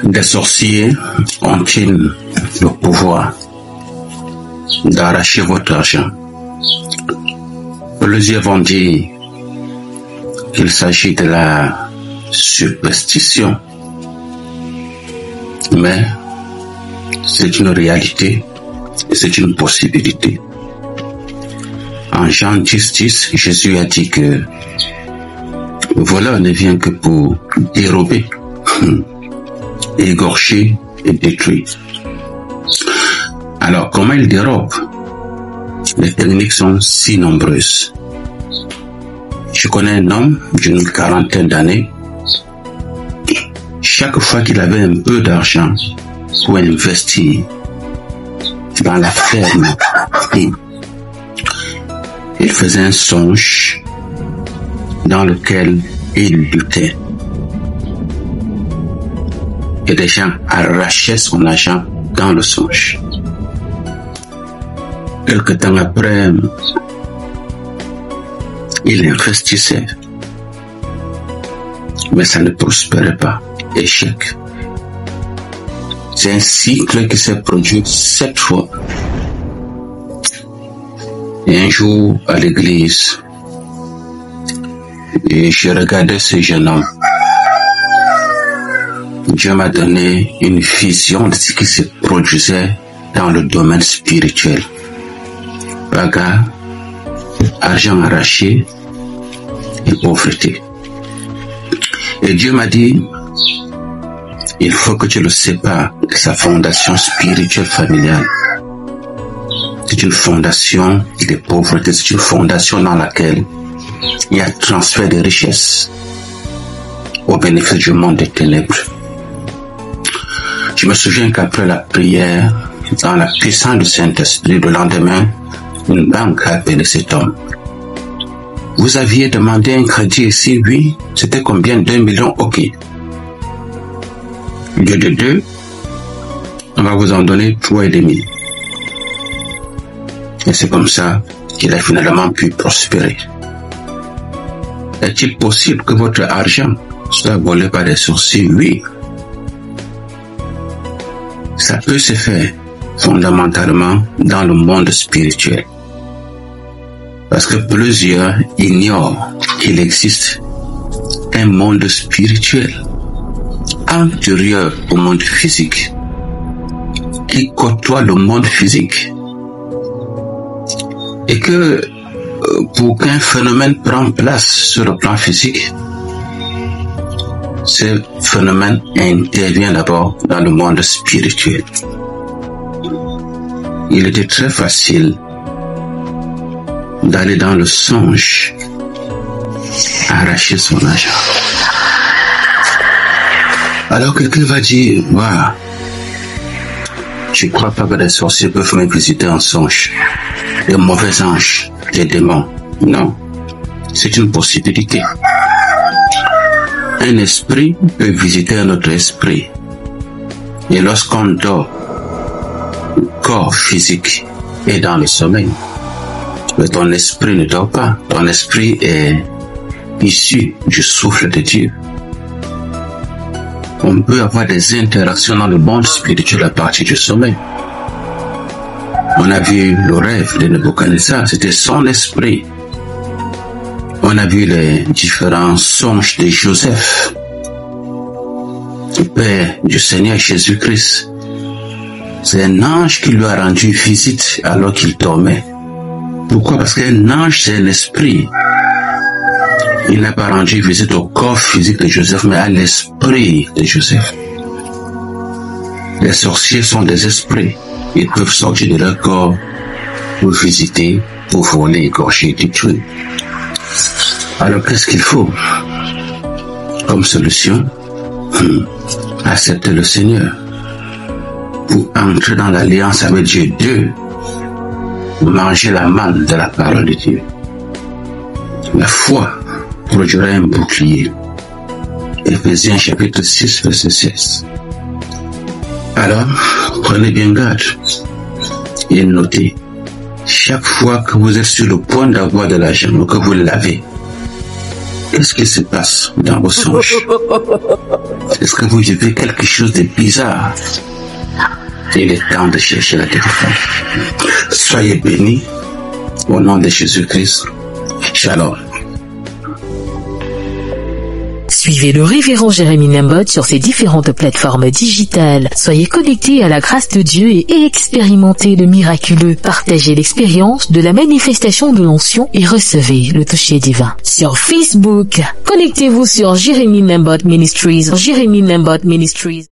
Des sorciers ont-ils le pouvoir d'arracher votre argent? Plusieurs vont dire qu'il s'agit de la superstition, mais c'est une réalité et c'est une possibilité. En Jean 10, Jésus a dit que le voleur ne vient que pour dérober, égorger et détruire. Alors, comment il dérobe? Les techniques sont si nombreuses. Je connais un homme d'une quarantaine d'années. Chaque fois qu'il avait un peu d'argent pour investir dans la ferme, il faisait un songe dans lequel il luttait. Et des gens arrachaient son argent dans le songe. Quelque temps après, il investissait. Mais ça ne prospérait pas. Échec. C'est un cycle qui s'est produit 7 fois. Et un jour, à l'église, et je regardais ce jeune homme. Dieu m'a donné une vision de ce qui se produisait dans le domaine spirituel. Bagarre, argent arraché et pauvreté. Et Dieu m'a dit, il faut que tu le sépares de sa fondation spirituelle familiale. C'est une fondation de pauvreté, c'est une fondation dans laquelle il y a transfert de richesses au bénéfice du monde des ténèbres. Je me souviens qu'après la prière, dans la puissance du Saint-Esprit, le lendemain, une banque a appelé cet homme. Vous aviez demandé un crédit ici, oui. C'était combien? 2 millions, ok. Au lieu de 2, on va vous en donner 3,5. Et c'est comme ça qu'il a finalement pu prospérer. Est-il possible que votre argent soit volé par des sorciers? Oui. Ça peut se faire fondamentalement dans le monde spirituel. Parce que plusieurs ignorent qu'il existe un monde spirituel antérieur au monde physique qui côtoie le monde physique. Et que pour qu'un phénomène prenne place sur le plan physique, ce phénomène intervient d'abord dans le monde spirituel. Il était très facile d'aller dans le songe, arracher son argent. Alors quelqu'un va dire, waouh, je ne crois pas que les sorciers peuvent me visiter en songe, les mauvais anges, les démons. Non, c'est une possibilité. Un esprit peut visiter un autre esprit. Et lorsqu'on dort, le corps physique est dans le sommeil. Mais ton esprit ne dort pas. Ton esprit est issu du souffle de Dieu. On peut avoir des interactions dans le monde spirituel à partir du sommeil. On a vu le rêve de Nebuchadnezzar, c'était son esprit. On a vu les différents songes de Joseph, le Père du Seigneur Jésus-Christ. C'est un ange qui lui a rendu visite alors qu'il dormait. Pourquoi? Parce qu'un ange, c'est un esprit. Il n'a pas rendu visite au corps physique de Joseph, mais à l'esprit de Joseph. Les sorciers sont des esprits. Ils peuvent sortir de leur corps pour visiter, pour voler, égorger, détruire. Alors qu'est-ce qu'il faut comme solution? Accepter le Seigneur pour entrer dans l'alliance avec Dieu. 2, manger la manne de la parole de Dieu. La foi produira un bouclier. Éphésiens chapitre 6, verset 16. Alors, prenez bien garde et notez, chaque fois que vous êtes sur le point d'avoir de l'argent ou que vous l'avez, Qu'est-ce qui se passe dans vos songes? Est-ce que vous vivez quelque chose de bizarre? Il est temps de chercher la guérison. Soyez bénis au nom de Jésus-Christ. Shalom. Suivez le révérend Jérémie Nembot sur ses différentes plateformes digitales. Soyez connectés à la grâce de Dieu et expérimentez le miraculeux. Partagez l'expérience de la manifestation de l'onction et recevez le toucher divin. Sur Facebook, connectez-vous sur Jérémie Nembot Ministries.